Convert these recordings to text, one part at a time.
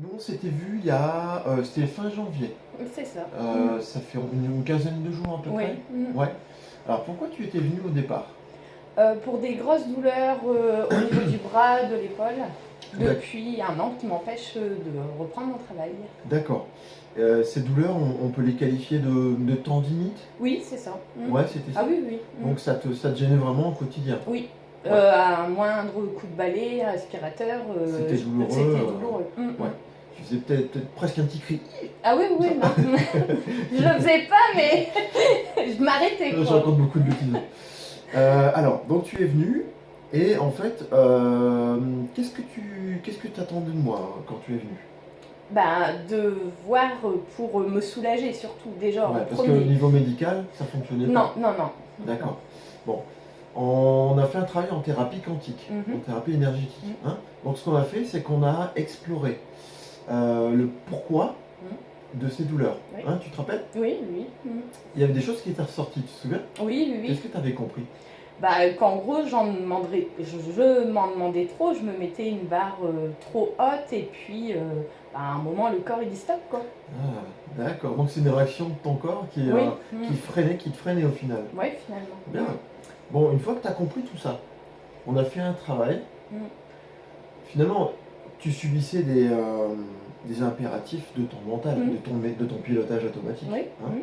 Nous, on s'était vu il y a, c'était fin janvier. C'est ça. Ça fait une quinzaine de jours à peu Oui. près. Ouais. Alors pourquoi tu étais venu au départ? Pour des grosses douleurs au niveau du bras, de l'épaule, D'ac- depuis un an qui m'empêche de reprendre mon travail. D'accord. Ces douleurs, on peut les qualifier de tendinite? Oui, c'est ça. Ouais, c'était ça. Ah oui, oui. Donc ça te gênait vraiment au quotidien? Oui. Ouais. À un moindre coup de balai, aspirateur, C'était douloureux. C'était douloureux. Ouais. Tu faisais peut-être presque un petit cri. Ah oui, oui, non. Je le faisais pas, mais je m'arrêtais. Je raconte beaucoup de bêtises. Alors, donc tu es venu et en fait, qu'est-ce que tu attendais de moi quand tu es venu? Bah, de voir pour me soulager surtout déjà Ouais, en parce qu'au premier. niveau médical, ça fonctionnait Non, pas. non, non. D'accord. Bon, on a fait un travail en thérapie quantique, en thérapie énergétique. Hein. Donc ce qu'on a fait, c'est qu'on a exploré le pourquoi de ces douleurs. Oui. Hein, tu te rappelles? Oui, oui. Il y avait des choses qui étaient ressorties, tu te souviens? Oui, oui, oui. Qu'est-ce que tu avais compris? Bah, qu'en gros, je m'en demandais trop, je me mettais une barre trop haute et puis bah, à un moment, le corps il dit stop quoi. Ah, d'accord. Donc c'est une réaction de ton corps qui Oui. te freinait au final. Oui, finalement. Bien. Bon, une fois que tu as compris tout ça, on a fait un travail. Finalement, tu subissais des impératifs de ton mental, de ton pilotage automatique. Oui. Hein.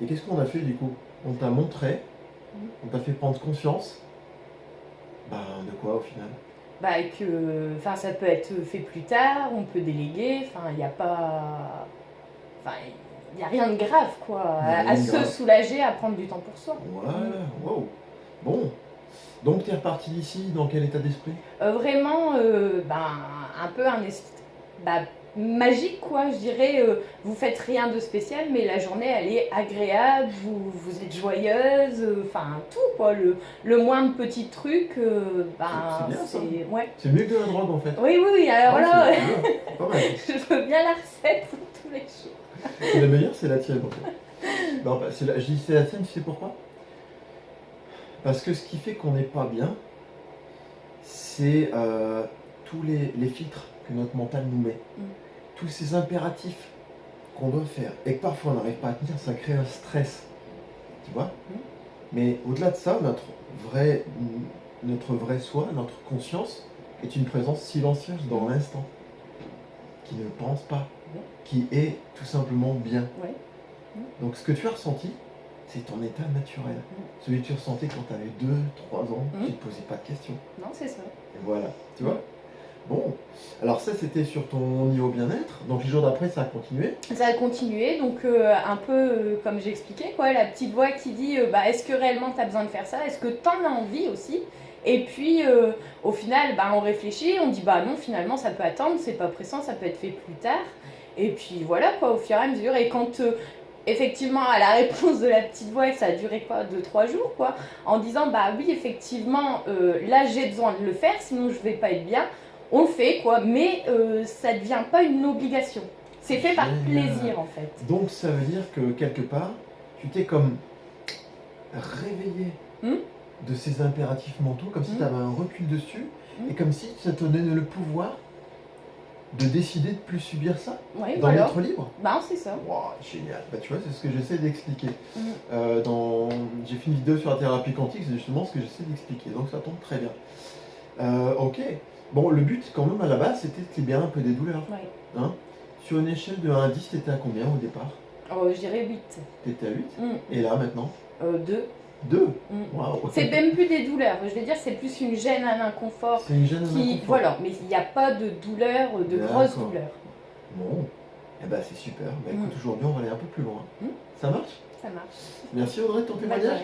Et qu'est-ce qu'on a fait du coup? On t'a montré, on t'a fait prendre conscience. Ben, de quoi au final? Bah, que ça peut être fait plus tard, on peut déléguer, il n'y a pas. Enfin, il n'y a rien de grave quoi. À se soulager, à prendre du temps pour soi. Voilà, wow. Bon. Donc tu es reparti d'ici dans quel état d'esprit? Vraiment, un peu magique quoi, je dirais. Vous faites rien de spécial, mais la journée elle est agréable, vous êtes joyeuse, tout quoi. Le moindre petit truc, c'est bien ça. Ouais. C'est mieux que la drogue en fait. Oui, oui, alors là, c'est pas mal. je veux bien la recette pour tous les jours. C'est la meilleure, c'est la tienne en fait. Non, je dis c'est la tienne, tu sais pourquoi? Parce que ce qui fait qu'on n'est pas bien, c'est tous les filtres que notre mental nous met. Tous ces impératifs qu'on doit faire et que parfois on n'arrive pas à tenir, ça crée un stress. Tu vois? Mais au-delà de ça, notre vrai soi, notre conscience, est une présence silencieuse dans l'instant, qui ne pense pas, qui est tout simplement bien. Donc ce que tu as ressenti, c'est ton état naturel. Celui que tu ressentais quand tu avais 2-3 ans, tu ne te posais pas de questions. Non, c'est ça. Et voilà, tu vois? Bon, alors ça c'était sur ton niveau bien-être, donc les jours d'après ça a continué? Ça a continué, donc un peu comme j'expliquais, quoi, la petite voix qui dit est-ce que réellement tu as besoin de faire ça? Est-ce que tu en as envie aussi? Et puis au final, on réfléchit, on dit non, finalement ça peut attendre, c'est pas pressant, ça peut être fait plus tard. Et puis voilà, quoi, au fur et à mesure. Et quand effectivement, à la réponse de la petite voix, ça a duré quoi, 2-3 jours, quoi, en disant oui, effectivement, là j'ai besoin de le faire, sinon je vais pas être bien. On le fait, quoi, mais ça ne devient pas une obligation. C'est fait par plaisir, en fait. Donc ça veut dire que quelque part, tu t'es comme réveillé de ces impératifs mentaux, comme si tu avais un recul dessus, et comme si ça te donnait le pouvoir de décider de ne plus subir ça, d'être libre. C'est ça. Wow, génial. Tu vois, c'est ce que j'essaie d'expliquer. J'ai fait une vidéo sur la thérapie quantique, c'est justement ce que j'essaie d'expliquer, donc ça tombe très bien. Ok. Bon, le but, quand même, à la base, c'était de te libérer un peu des douleurs. Hein? Sur une échelle de 1 à 10, t'étais à combien au départ? Je dirais 8. T'étais à 8? Et là, maintenant? 2. 2? Waouh! C'est même plus des douleurs. Je vais dire, c'est plus une gêne, un inconfort. C'est une gêne, un inconfort. Voilà, mais il n'y a pas de douleur, de grosses douleurs. Bon, eh ben, c'est super. Écoute, aujourd'hui, on va aller un peu plus loin. Ça marche? Ça marche. Merci Audrey de ton témoignage.